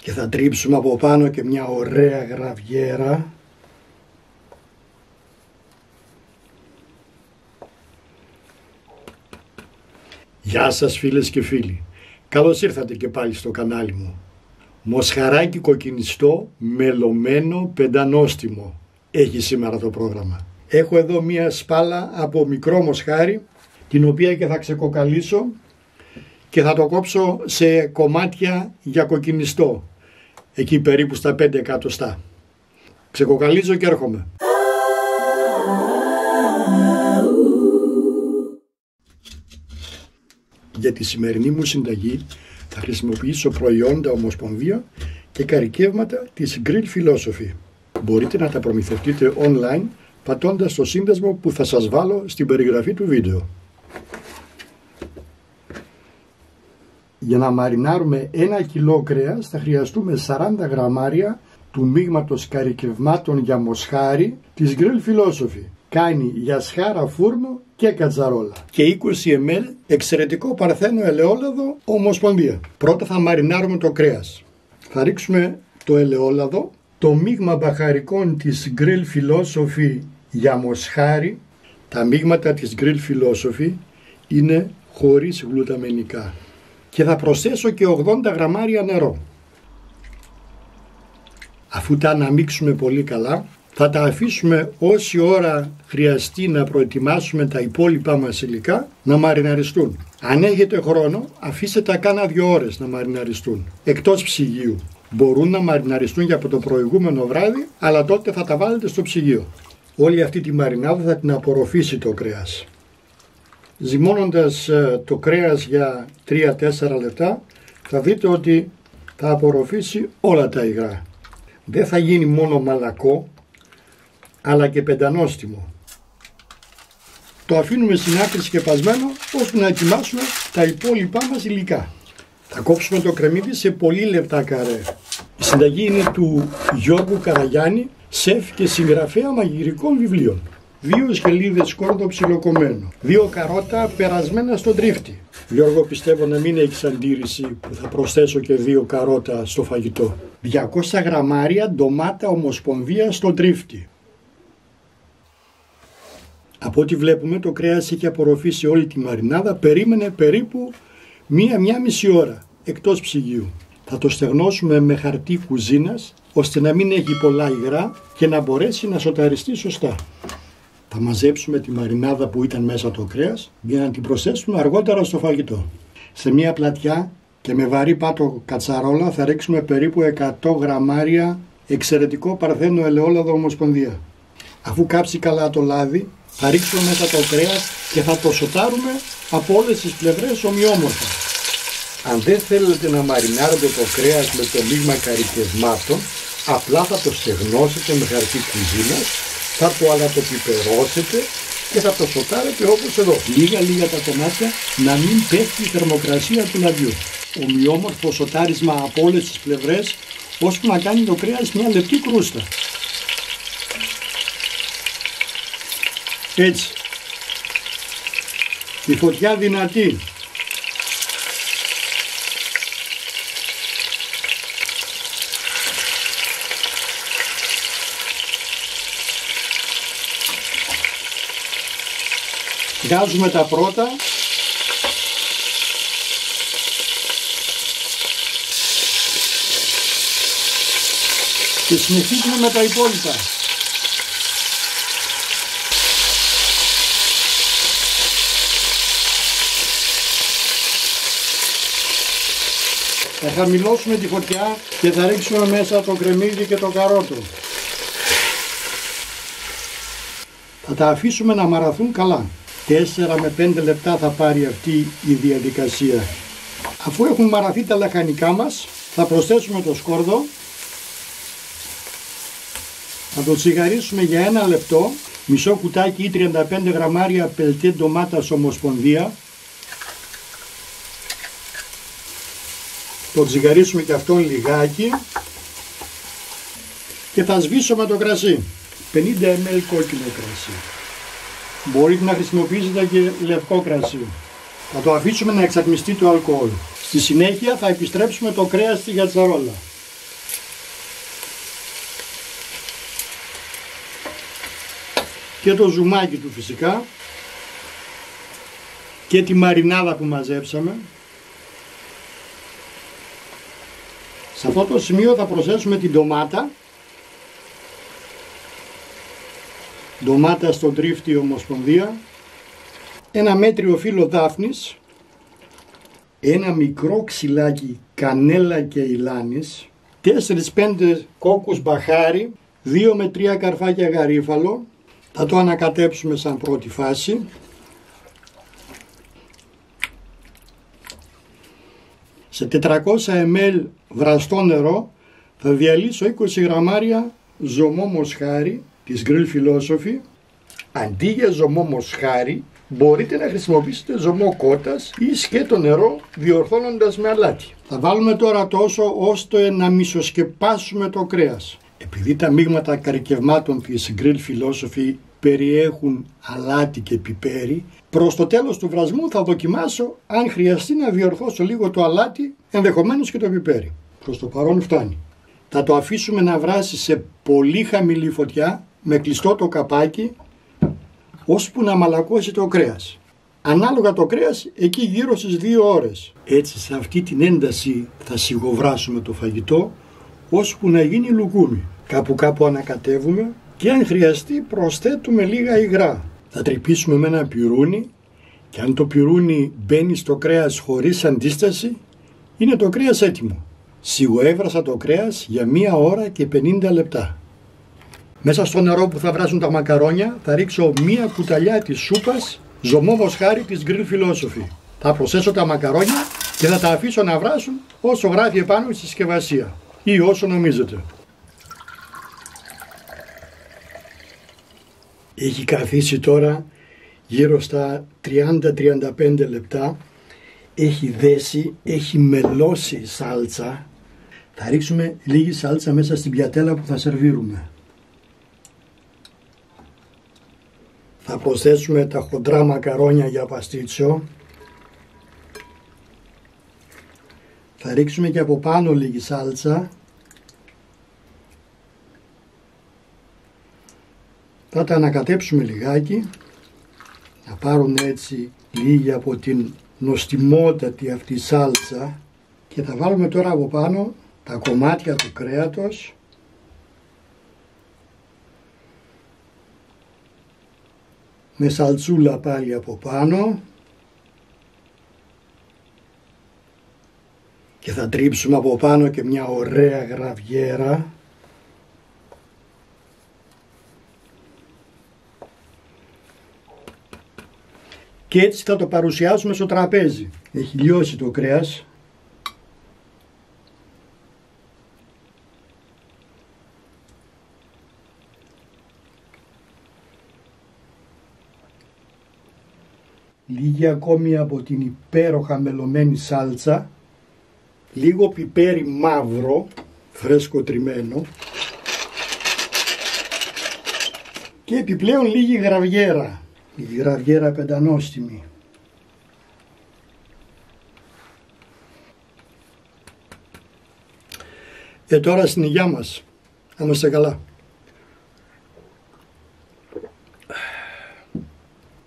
Και θα τρίψουμε από πάνω και μια ωραία γραβιέρα. Γεια σας φίλες και φίλοι. Καλώς ήρθατε και πάλι στο κανάλι μου. Μοσχαράκι κοκκινιστό, μελωμένο, πεντανόστιμο έχει σήμερα το πρόγραμμα. Έχω εδώ μια σπάλα από μικρό μοσχάρι, την οποία και θα ξεκοκαλίσω και θα το κόψω σε κομμάτια για κοκκινιστό, εκεί περίπου στα 5 εκατοστά. Ξεκοκαλίζω και έρχομαι. Για τη σημερινή μου συνταγή θα χρησιμοποιήσω προϊόντα Ομοσπονδία και καρικεύματα της Grill Philosophy. Μπορείτε να τα προμηθευτείτε online πατώντας το σύνδεσμο που θα σας βάλω στην περιγραφή του βίντεο. Για να μαρινάρουμε 1 κιλό κρέας θα χρειαστούμε 40 γραμμάρια του μείγματος καρικευμάτων για μοσχάρι της Grill Philosophy. Κάνει για σχάρα φούρνο και κατσαρόλα. Και 20 ml εξαιρετικό παρθένο ελαιόλαδο Ομοσπονδία. Πρώτα θα μαρινάρουμε το κρέας. Θα ρίξουμε το ελαιόλαδο, το μείγμα μπαχαρικών της Grill Philosophy για μοσχάρι. Τα μείγματα της Grill Philosophy είναι χωρίς γλουταμενικά. Και θα προσθέσω και 80 γραμμάρια νερό. Αφού τα αναμίξουμε πολύ καλά, θα τα αφήσουμε όση ώρα χρειαστεί να προετοιμάσουμε τα υπόλοιπά μας υλικά να μαριναριστούν. Αν έχετε χρόνο, αφήστε τα κάνα 2 ώρες να μαριναριστούν, εκτός ψυγείου. Μπορούν να μαριναριστούν για από το προηγούμενο βράδυ, αλλά τότε θα τα βάλετε στο ψυγείο. Όλη αυτή τη μαρινάδα θα την απορροφήσει το κρέας. Ζυμώνοντας το κρέας για 3-4 λεπτά, θα δείτε ότι θα απορροφήσει όλα τα υγρά. Δεν θα γίνει μόνο μαλακό, αλλά και πεντανόστιμο. Το αφήνουμε στην άκρη σκεπασμένο ώστε να ετοιμάσουμε τα υπόλοιπά μας υλικά. Θα κόψουμε το κρεμμύδι σε πολύ λεπτά καρέ. Η συνταγή είναι του Γιώργου Καραγιάννη, σεφ και συγγραφέα μαγειρικών βιβλίων. 2 σκελίδες σκόρδο ψιλοκομμένο, 2 καρότα περασμένα στον τρίφτη. Γιώργο, πιστεύω να μην έχεις αντίρρηση που θα προσθέσω και 2 καρότα στο φαγητό. 200 γραμμάρια ντομάτα Ομοσπονδία στον τρίφτη. Από ό,τι βλέπουμε το κρέας έχει απορροφήσει όλη τη μαρινάδα, περίμενε περίπου 1-1,5 ώρα εκτός ψυγείου. Θα το στεγνώσουμε με χαρτί κουζίνας ώστε να μην έχει πολλά υγρά και να μπορέσει να σοταριστεί σωστά. Θα μαζέψουμε τη μαρινάδα που ήταν μέσα το κρέας για να την προσθέσουμε αργότερα στο φαγητό. Σε μια πλατιά και με βαρύ πάτο κατσαρόλα θα ρίξουμε περίπου 100 γραμμάρια εξαιρετικό παρθένο ελαιόλαδο Ομοσπονδία. Αφού κάψει καλά το λάδι, θα ρίξουμε μέσα το κρέας και θα το σοτάρουμε από όλες τις πλευρές ομοιόμορφα. Αν δεν θέλετε να μαρινάρετε το κρέας με το μείγμα καρικευμάτων, απλά θα το στεγνώσετε με χαρτί κουζίνας, θα το αλατοπιπερώσετε και θα το σοτάρετε όπως εδώ. Λίγα τα κομμάτια, να μην πέφτει η θερμοκρασία του λαδιού. Ομοιόμορφο σοτάρισμα από όλες τις πλευρές, ώσπου να κάνει το κρέας μια λεπτή κρούστα. Έτσι. Η φωτιά δυνατή. Βγάζουμε τα πρώτα και συνεχίζουμε με τα υπόλοιπα. Θα χαμηλώσουμε τη φωτιά και θα ρίξουμε μέσα το κρεμμύδι και το καρότο. Θα τα αφήσουμε να μαραθούν καλά. 4 με 5 λεπτά θα πάρει αυτή η διαδικασία. Αφού έχουν μαραθεί τα λαχανικά μας, θα προσθέσουμε το σκόρδο. Θα το τσιγαρίσουμε για 1 λεπτό. Μισό κουτάκι ή 35 γραμμάρια πελτέ ντομάτας Ομοσπονδία. Το τσιγαρίσουμε και αυτόν λιγάκι. Και θα σβήσω με το κρασί. 50 ml κόκκινο κρασί. Μπορείτε να χρησιμοποιήσετε και λευκό κρασί. Θα το αφήσουμε να εξατμιστεί το αλκοόλ. Στη συνέχεια θα επιστρέψουμε το κρέας στη κατσαρόλα. και το ζουμάκι του φυσικά και τη μαρινάδα που μαζέψαμε. Σε αυτό το σημείο θα προσθέσουμε την ντομάτα. Ντομάτα στο τρίφτη Ομοσπονδία. Ένα μέτριο φύλλο δάφνης. Ένα μικρό ξυλάκι κανέλα και ηλάνης. 4-5 κόκκους μπαχάρι. 2 με 3 καρφάκια γαρίφαλο. Θα το ανακατέψουμε σαν πρώτη φάση. Σε 400 ml βραστό νερό θα διαλύσω 20 γραμμάρια ζωμό μοσχάρι της Grill Philosophy. Αντί για ζωμό μοσχάρι μπορείτε να χρησιμοποιήσετε ζωμό κότας ή σκέτο νερό διορθώνοντας με αλάτι. Θα βάλουμε τώρα τόσο ώστε να μισοσκεπάσουμε το κρέας. Επειδή τα μείγματα καρικευμάτων της Grill Philosophy περιέχουν αλάτι και πιπέρι, προς το τέλος του βρασμού θα δοκιμάσω αν χρειαστεί να διορθώσω λίγο το αλάτι, ενδεχομένως και το πιπέρι. Προς το παρόν φτάνει. Θα το αφήσουμε να βράσει σε πολύ χαμηλή φωτιά με κλειστό το καπάκι, ώσπου να μαλακώσει το κρέας. Ανάλογα το κρέας εκεί γύρω στις 2 ώρες. Έτσι σε αυτή την ένταση θα σιγοβράσουμε το φαγητό, ώσπου να γίνει λουκούμι. Κάπου ανακατεύουμε και αν χρειαστεί προσθέτουμε λίγα υγρά. Θα τρυπήσουμε με ένα πυρούνι και αν το πυρούνι μπαίνει στο κρέας χωρίς αντίσταση, είναι το κρέας έτοιμο. Σιγοέβρασα το κρέας για 1 ώρα και 50 λεπτά. Μέσα στο νερό που θα βράσουν τα μακαρόνια θα ρίξω 1 κουταλιά της σούπας ζωμό μοσχάρι της Grill Philosophy. Θα προσθέσω τα μακαρόνια και θα τα αφήσω να βράσουν όσο γράφει επάνω στη συσκευασία ή όσο νομίζετε. Έχει καθίσει τώρα γύρω στα 30-35 λεπτά. Έχει δέσει, έχει μελώσει η σάλτσα. Θα ρίξουμε λίγη σάλτσα μέσα στην πιατέλα που θα σερβίρουμε. Θα προσθέσουμε τα χοντρά μακαρόνια για παστίτσιο. Θα ρίξουμε και από πάνω λίγη σάλτσα. Θα τα ανακατέψουμε λιγάκι, να πάρουν έτσι λίγη από την νοστιμότατη αυτή σάλτσα και θα βάλουμε τώρα από πάνω τα κομμάτια του κρέατος με σαλτσούλα πάλι από πάνω και θα τρίψουμε από πάνω και μια ωραία γραβιέρα. Και έτσι θα το παρουσιάσουμε στο τραπέζι. Έχει λιώσει το κρέας. Λίγη ακόμη από την υπέροχα μελωμένη σάλτσα. Λίγο πιπέρι μαύρο, φρέσκο τριμμένο. Και επιπλέον λίγη γραβιέρα. Η γραβιέρα πεντανόστιμη. Τώρα στην υγειά μας. Να είμαστε καλά.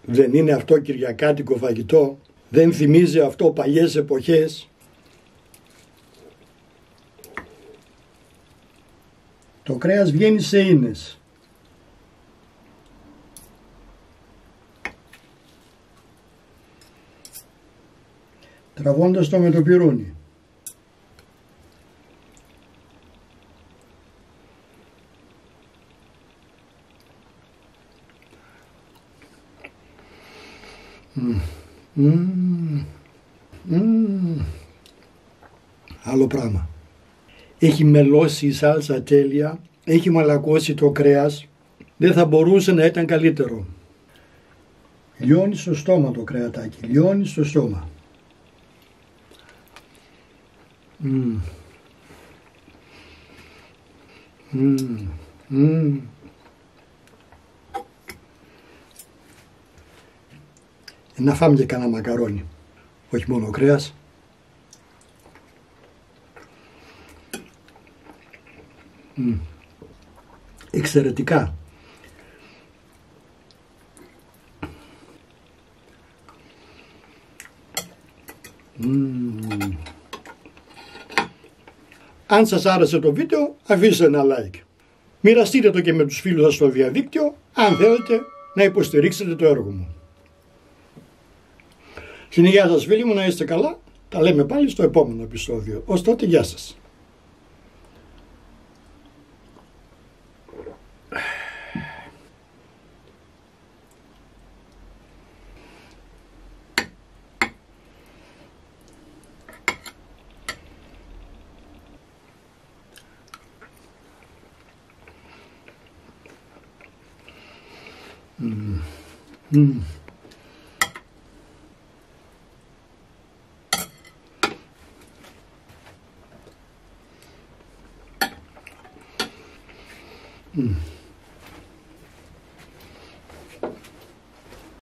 Δεν είναι αυτό κυριακάτικο φαγητό? Δεν θυμίζει αυτό παλιές εποχές? Το κρέας βγαίνει σε ίνες. Τραβώντας το με το πυρούνι. Άλλο πράγμα. Έχει μελώσει η σάλτσα τέλεια, έχει μαλακώσει το κρέας, δεν θα μπορούσε να ήταν καλύτερο. Λιώνει στο στόμα το κρεατάκι, λιώνει στο στόμα. Να φάμε και κανένα μακαρόνι, όχι μόνο κρέας. Εξαιρετικά. Αν σας άρεσε το βίντεο, αφήστε ένα like. Μοιραστείτε το και με τους φίλους σας στο διαδίκτυο, αν θέλετε να υποστηρίξετε το έργο μου. Γεια σας φίλοι μου, να είστε καλά. Τα λέμε πάλι στο επόμενο επεισόδιο. Ως τότε, γεια σας. Mm.